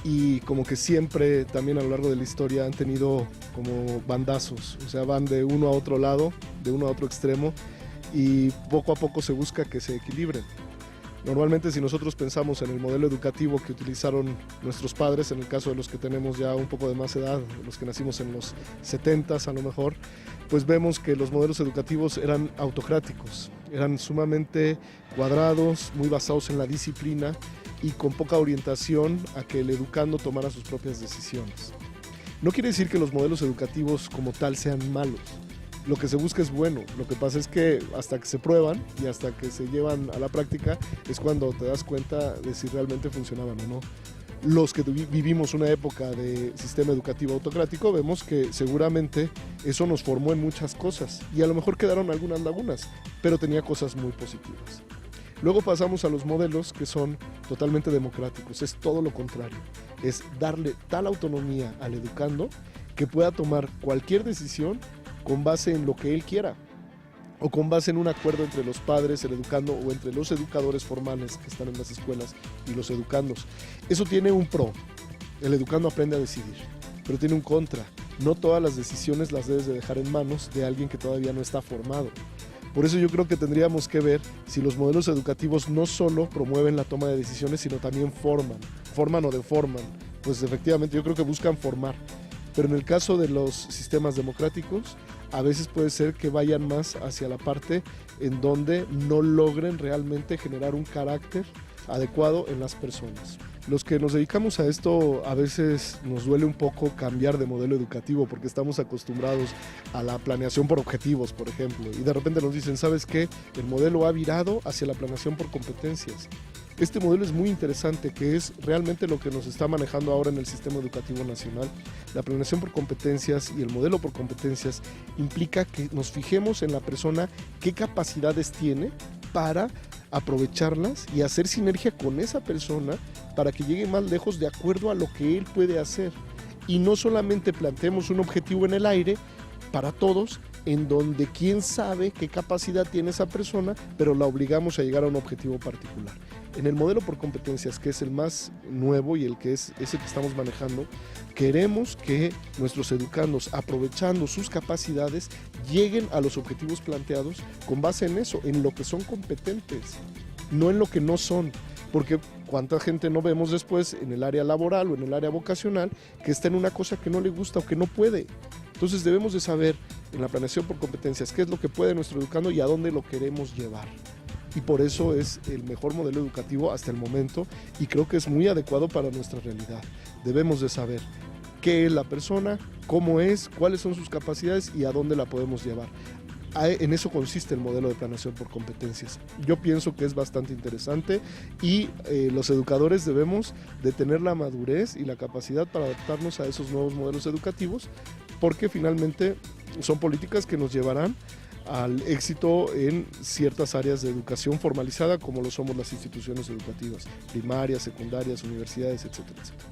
y como que siempre también a lo largo de la historia han tenido como bandazos, o sea, van de uno a otro lado, de uno a otro extremo y poco a poco se busca que se equilibren. Normalmente si nosotros pensamos en el modelo educativo que utilizaron nuestros padres, en el caso de los que tenemos ya un poco de más edad, los que nacimos en los 70s a lo mejor, pues vemos que los modelos educativos eran autocráticos, eran sumamente cuadrados, muy basados en la disciplina y con poca orientación a que el educando tomara sus propias decisiones. No quiere decir que los modelos educativos como tal sean malos. Lo que se busca es bueno, lo que pasa es que hasta que se prueban y hasta que se llevan a la práctica es cuando te das cuenta de si realmente funcionaban o no. Los que vivimos una época de sistema educativo autocrático vemos que seguramente eso nos formó en muchas cosas y a lo mejor quedaron algunas lagunas, pero tenía cosas muy positivas. Luego pasamos a los modelos que son totalmente democráticos, es todo lo contrario, es darle tal autonomía al educando que pueda tomar cualquier decisión con base en lo que él quiera o con base en un acuerdo entre los padres, el educando o entre los educadores formales que están en las escuelas y los educandos. Eso tiene un pro, el educando aprende a decidir, pero tiene un contra, no todas las decisiones las debes de dejar en manos de alguien que todavía no está formado. Por eso yo creo que tendríamos que ver si los modelos educativos no solo promueven la toma de decisiones, sino también forman o deforman. Pues efectivamente yo creo que buscan formar, pero en el caso de los sistemas democráticos, a veces puede ser que vayan más hacia la parte en donde no logren realmente generar un carácter adecuado en las personas. Los que nos dedicamos a esto a veces nos duele un poco cambiar de modelo educativo porque estamos acostumbrados a la planeación por objetivos, por ejemplo, y de repente nos dicen, ¿sabes qué? El modelo ha virado hacia la planeación por competencias. Este modelo es muy interesante, que es realmente lo que nos está manejando ahora en el sistema educativo nacional. La planeación por competencias y el modelo por competencias implica que nos fijemos en la persona qué capacidades tiene para aprovecharlas y hacer sinergia con esa persona para que llegue más lejos de acuerdo a lo que él puede hacer. Y no solamente planteemos un objetivo en el aire para todos, en donde quién sabe qué capacidad tiene esa persona, pero la obligamos a llegar a un objetivo particular. En el modelo por competencias, que es el más nuevo y el que es ese que estamos manejando, queremos que nuestros educandos, aprovechando sus capacidades, lleguen a los objetivos planteados con base en eso, en lo que son competentes, no en lo que no son. Porque cuánta gente no vemos después en el área laboral o en el área vocacional que está en una cosa que no le gusta o que no puede. Entonces debemos de saber en la planeación por competencias qué es lo que puede nuestro educando y a dónde lo queremos llevar. Y por eso es el mejor modelo educativo hasta el momento y creo que es muy adecuado para nuestra realidad. Debemos de saber qué es la persona, cómo es, cuáles son sus capacidades y a dónde la podemos llevar. En eso consiste el modelo de planeación por competencias. Yo pienso que es bastante interesante y los educadores debemos de tener la madurez y la capacidad para adaptarnos a esos nuevos modelos educativos porque finalmente son políticas que nos llevarán al éxito en ciertas áreas de educación formalizada como lo somos las instituciones educativas, primarias, secundarias, universidades, etcétera, etcétera.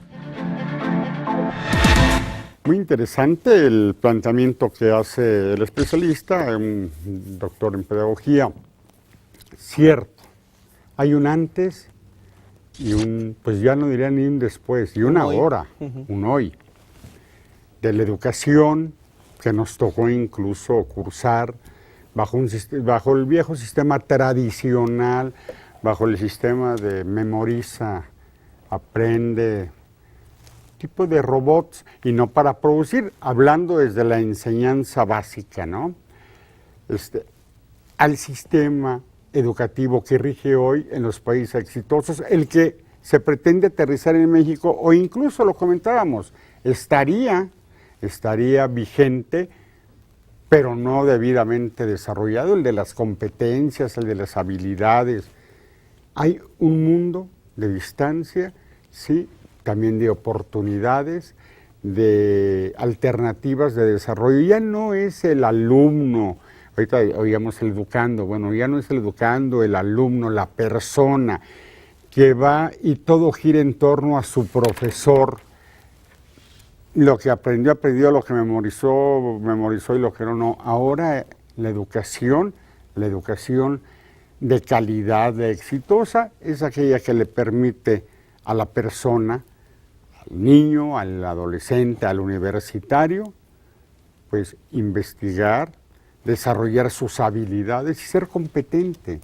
Muy interesante el planteamiento que hace el especialista, un doctor en pedagogía. Cierto, hay un antes y un, pues ya no diría ni un después, y una ahora, un hoy, de la educación que nos tocó incluso cursar bajo el viejo sistema tradicional, bajo el sistema de memoriza, aprende, tipo de robots, y no para producir, hablando desde la enseñanza básica, ¿no? al sistema educativo que rige hoy en los países exitosos, el que se pretende aterrizar en México, o incluso lo comentábamos, estaría vigente, pero no debidamente desarrollado, el de las competencias, el de las habilidades. Hay un mundo de distancia, sí, también de oportunidades, de alternativas de desarrollo. Ya no es el alumno, ahorita oíamos el educando, bueno, ya no es el educando, el alumno, la persona que va y todo gira en torno a su profesor. Lo que aprendió, lo que memorizó y lo que no. Ahora la educación de calidad, de exitosa, es aquella que le permite a la persona, al niño, al adolescente, al universitario, pues investigar, desarrollar sus habilidades y ser competente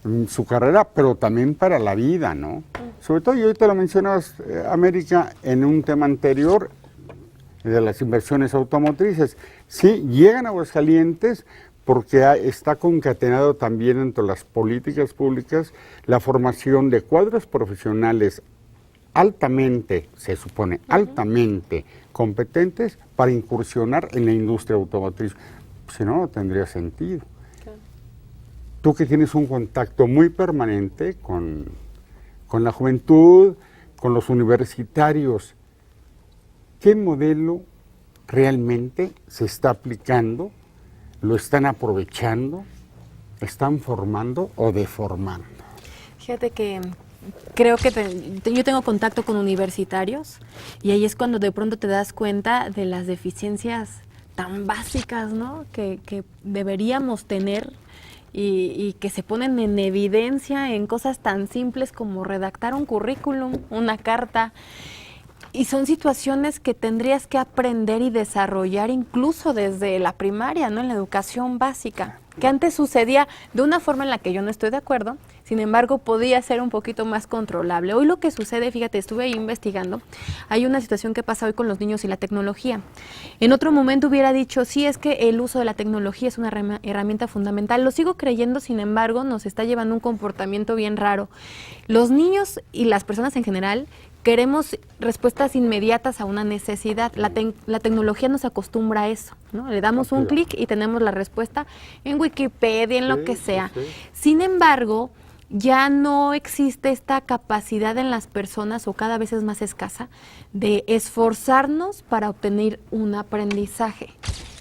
en su carrera, pero también para la vida, ¿no? Sobre todo, y ahorita lo mencionabas, América, en un tema anterior, de las inversiones automotrices. Sí, llegan a Aguascalientes porque está concatenado también entre las políticas públicas la formación de cuadros profesionales altamente, se supone, altamente competentes para incursionar en la industria automotriz. Si no, no tendría sentido. Tú que tienes un contacto muy permanente con la juventud, con los universitarios, ¿qué modelo realmente se está aplicando? ¿Lo están aprovechando? ¿Están formando o deformando? Fíjate que creo que yo tengo contacto con universitarios y ahí es cuando de pronto te das cuenta de las deficiencias tan básicas, ¿no? que deberíamos tener y que se ponen en evidencia en cosas tan simples como redactar un currículum, una carta. Y son situaciones que tendrías que aprender y desarrollar incluso desde la primaria, ¿no? En la educación básica, que antes sucedía de una forma en la que yo no estoy de acuerdo, sin embargo podía ser un poquito más controlable. Hoy lo que sucede, fíjate, estuve ahí investigando, hay una situación que pasa hoy con los niños y la tecnología. En otro momento hubiera dicho, sí, es que el uso de la tecnología es una herramienta fundamental, lo sigo creyendo, sin embargo nos está llevando un comportamiento bien raro. Los niños y las personas en general queremos respuestas inmediatas a una necesidad. La tecnología nos acostumbra a eso, ¿no? Le damos un clic y tenemos la respuesta en Wikipedia, en lo que sea. Sin embargo, ya no existe esta capacidad en las personas, o cada vez es más escasa, de esforzarnos para obtener un aprendizaje,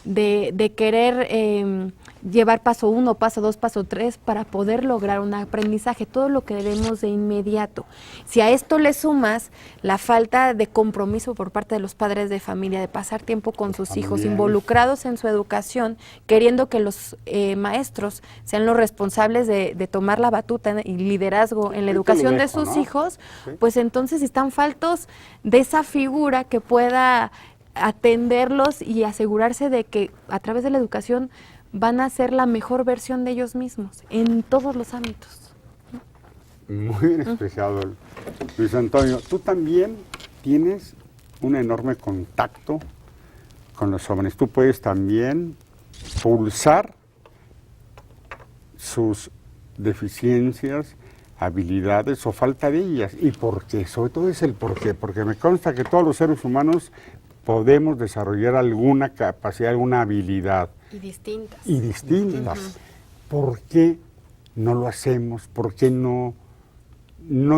de querer llevar paso 1, paso 2, paso 3 para poder lograr un aprendizaje, todo lo que debemos de inmediato. Si a esto le sumas la falta de compromiso por parte de los padres de familia, de pasar tiempo con sus hijos, involucrados en su educación, queriendo que los maestros sean los responsables de tomar la batuta y liderazgo en la educación de sus hijos, pues entonces están faltos de esa figura que pueda atenderlos y asegurarse de que a través de la educación van a ser la mejor versión de ellos mismos en todos los ámbitos. Muy bien expresado, Luis Antonio. Tú también tienes un enorme contacto con los jóvenes. Tú puedes también pulsar sus deficiencias, habilidades o falta de ellas. ¿Y por qué? Sobre todo es el por qué. Porque me consta que todos los seres humanos podemos desarrollar alguna capacidad, alguna habilidad. Y distintas. ¿Por qué no lo hacemos? ¿Por qué no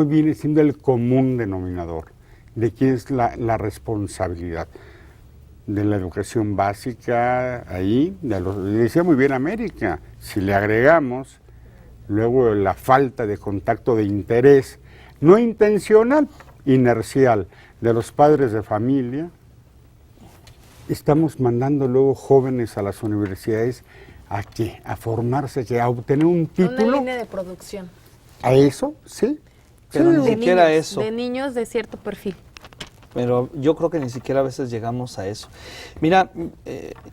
viene siendo el común denominador? ¿De quién es la responsabilidad? De la educación básica, ahí, decía muy bien América, si le agregamos luego la falta de contacto de interés, no intencional, inercial, de los padres de familia, estamos mandando luego jóvenes a las universidades ¿a qué? A formarse, a obtener un título. Una línea de producción. ¿A eso? Sí. Pero ni siquiera eso. De niños de cierto perfil. Pero yo creo que ni siquiera a veces llegamos a eso. Mira,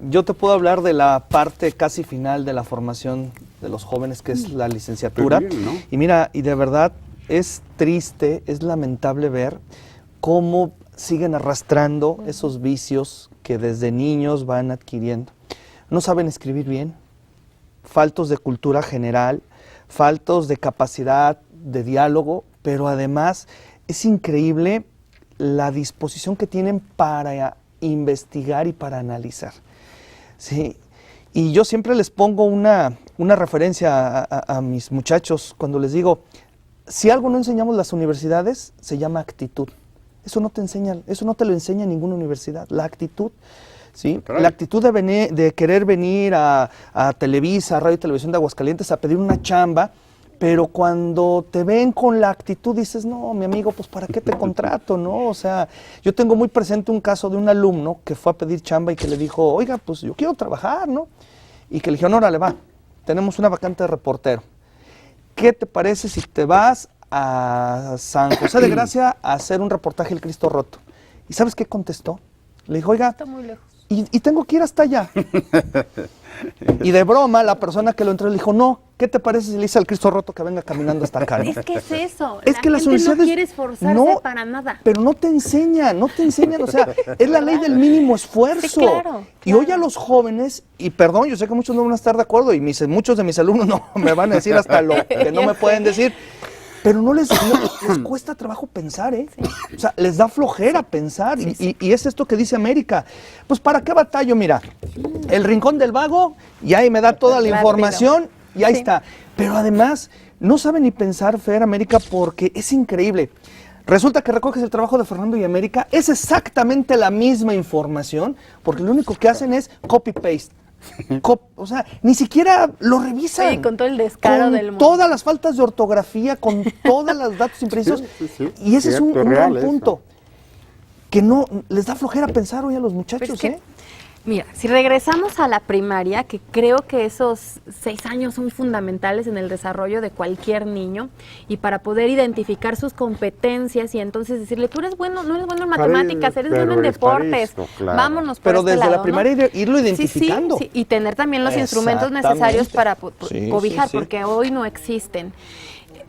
yo te puedo hablar de la parte casi final de la formación de los jóvenes, que es la licenciatura. Bien, ¿no? Y mira, y de verdad es triste, es lamentable ver cómo siguen arrastrando esos vicios que desde niños van adquiriendo. No saben escribir bien, faltos de cultura general, faltos de capacidad de diálogo, pero además es increíble la disposición que tienen para investigar y para analizar. Sí. Y yo siempre les pongo una referencia a mis muchachos cuando les digo, si algo no enseñamos las universidades, se llama actitud. Eso no te lo enseña ninguna universidad, la actitud. ¿Sí? La actitud de querer venir a Televisa, Radio y Televisión de Aguascalientes a pedir una chamba, pero cuando te ven con la actitud dices, no, mi amigo, pues ¿para qué te contrato? ¿No? O sea, yo tengo muy presente un caso de un alumno que fue a pedir chamba y que le dijo, oiga, pues yo quiero trabajar, ¿no? Y que le dijeron, órale, va, tenemos una vacante de reportero. ¿Qué te parece si te vas a San José de Gracia a hacer un reportaje del Cristo Roto? ¿Y sabes qué contestó? Le dijo, oiga, Está muy lejos. y tengo que ir hasta allá. Y de broma, la persona que lo entró le dijo, no, ¿qué te parece si le dice al Cristo Roto que venga caminando hasta acá? ¿No? Es que es eso. Es que las gente no universidades quiere esforzarse no, para nada. pero no te enseñan, o sea, es la ley del mínimo esfuerzo. Sí, claro, Y hoy a los jóvenes, y perdón, yo sé que muchos no van a estar de acuerdo, y muchos de mis alumnos no me van a decir hasta lo que no me pueden decir, pero no les cuesta trabajo pensar, ¿eh? Sí. O sea, les da flojera pensar, y es esto que dice América. Pues, ¿para qué batallo? Mira, el Rincón del Vago, y ahí me da toda la información, y ahí está. Pero además, no sabe ni pensar, Fer, América, porque es increíble. Resulta que recoges el trabajo de Fernando y América, es exactamente la misma información, porque lo único que hacen es copy-paste. O sea, ni siquiera lo revisan. Sí, con todo el descaro del mundo. Con todas las faltas de ortografía, con todos los datos imprecisos. Y ese es un gran punto. Que no les da flojera pensar hoy a los muchachos, Pues es que, mira, si regresamos a la primaria, que creo que esos 6 años son fundamentales en el desarrollo de cualquier niño y para poder identificar sus competencias y entonces decirle, tú eres bueno, no eres bueno en matemáticas, eres bueno en deportes, vámonos por pero este desde lado, la primaria ¿no? irlo identificando. Sí, y tener también los instrumentos necesarios para cobijar, porque hoy no existen.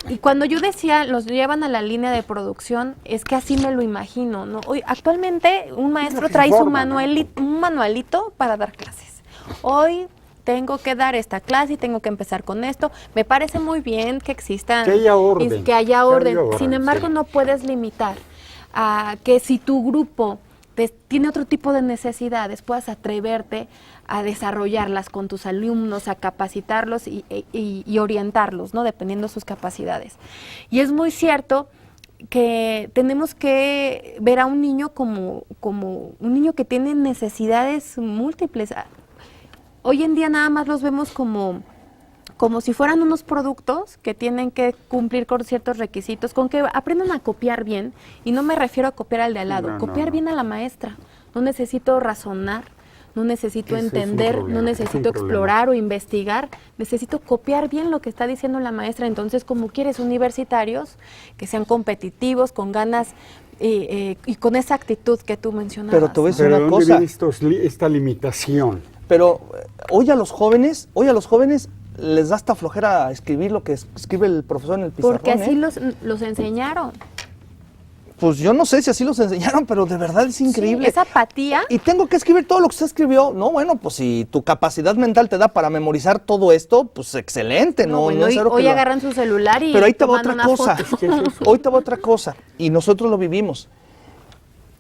Y cuando yo decía, los llevan a la línea de producción, es que así me lo imagino, ¿no? Hoy, actualmente un maestro trae un manualito para dar clases. Hoy tengo que dar esta clase y tengo que empezar con esto. Me parece muy bien que existan... Que haya orden. Que haya orden. Sin embargo, no puedes limitar a que si tu grupo tiene otro tipo de necesidades, puedas atreverte a desarrollarlas con tus alumnos, a capacitarlos y orientarlos, ¿no? Dependiendo de sus capacidades. Y es muy cierto que tenemos que ver a un niño como un niño que tiene necesidades múltiples. Hoy en día nada más los vemos como si fueran unos productos que tienen que cumplir con ciertos requisitos, con que aprendan a copiar bien, y no me refiero a copiar al de al lado, copiar bien a la maestra. No necesito razonar, no necesito entender, no necesito explorar o investigar, necesito copiar bien lo que está diciendo la maestra. Entonces, como quieres universitarios que sean competitivos, con ganas y con esa actitud que tú mencionabas. Pero te voy a decir una cosa. ¿Dónde viene esta limitación? Pero hoy a los jóvenes les da hasta flojera escribir lo que escribe el profesor en el pizarrón. Porque así los enseñaron. Pues yo no sé si así los enseñaron, pero de verdad es increíble. Sí, esa apatía. Y tengo que escribir todo lo que usted escribió. No, bueno, pues si tu capacidad mental te da para memorizar todo esto, pues excelente. Hoy agarran su celular y pero ahí te va otra una cosa. Hoy te va otra cosa. Y nosotros lo vivimos.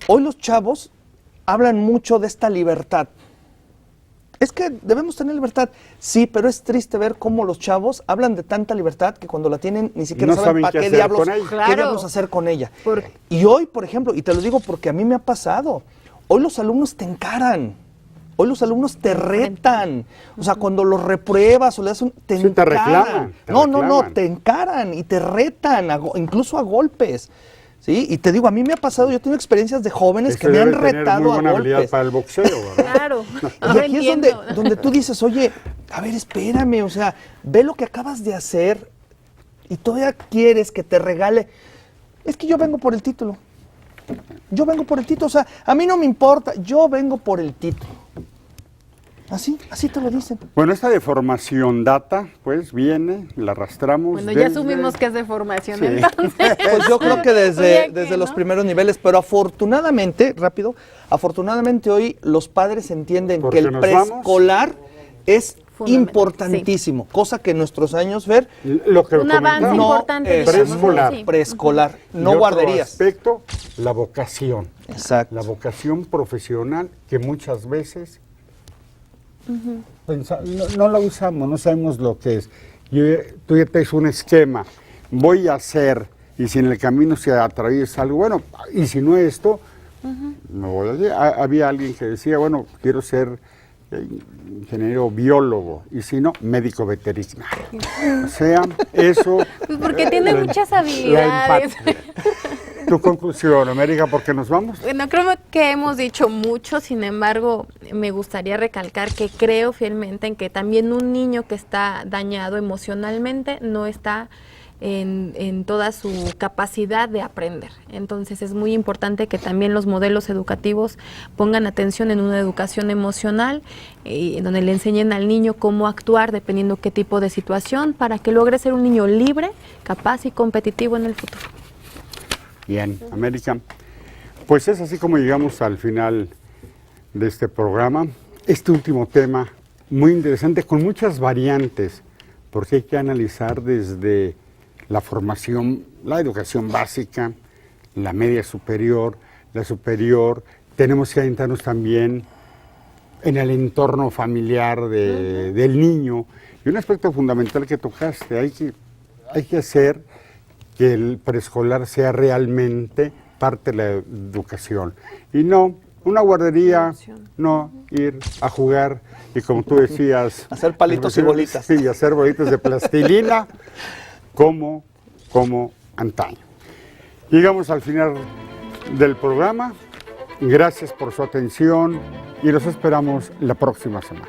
Hoy los chavos hablan mucho de esta libertad. Es que debemos tener libertad, sí, pero es triste ver cómo los chavos hablan de tanta libertad que cuando la tienen ni siquiera saben para qué diablos hacer con ella. Y hoy, por ejemplo, y te lo digo porque a mí me ha pasado, hoy los alumnos te encaran, hoy los alumnos te retan, o sea, cuando los repruebas o le das te encaran. Te reclaman. No, te encaran y te retan, incluso a golpes. Sí, y te digo, a mí me ha pasado, yo tengo experiencias de jóvenes que me han retado muy buena a golpes. habilidad para el boxeo, ¿verdad? Claro. Y aquí es donde tú dices, oye, a ver, espérame, o sea, ve lo que acabas de hacer y todavía quieres que te regale. Es que yo vengo por el título. O sea, a mí no me importa, yo vengo por el título. Así te lo dicen. Bueno, esta deformación data, pues viene, la arrastramos. Bueno, ya asumimos que es de formación, entonces. Pues yo creo que desde los primeros niveles, pero afortunadamente hoy los padres entienden que el preescolar es Fundamental, importantísimo, cosa que en nuestros años, ver, Lo que Un avance comentaba, importante. es preescolar. Sí. preescolar, Y no otro guarderías. aspecto, la vocación. Exacto. La vocación profesional que muchas veces no la usamos, no sabemos lo que es. Tú ya traes un esquema, voy a hacer, y si en el camino se atraviesa algo, bueno, y si no esto, me voy a hacer. Había alguien que decía, bueno, quiero ser ingeniero biólogo, y si no, médico veterinario. O sea, eso... Pues porque tiene muchas habilidades. Tu conclusión, América, porque nos vamos. Bueno, creo que hemos dicho mucho, sin embargo, me gustaría recalcar que creo fielmente en que también un niño que está dañado emocionalmente no está en toda su capacidad de aprender. Entonces es muy importante que también los modelos educativos pongan atención en una educación emocional, en donde le enseñen al niño cómo actuar dependiendo qué tipo de situación, para que logre ser un niño libre, capaz y competitivo en el futuro. Bien, América. Pues es así como llegamos al final de este programa. Este último tema, muy interesante, con muchas variantes, porque hay que analizar desde la formación, la educación básica, la media superior, la superior. Tenemos que adentrarnos también en el entorno familiar del niño. Y un aspecto fundamental que tocaste, hay que hacer que el preescolar sea realmente parte de la educación. Y no una guardería, no ir a jugar y, como tú decías, hacer palitos y bolitas. Sí, hacer bolitas de plastilina como antaño. Llegamos al final del programa. Gracias por su atención y los esperamos la próxima semana.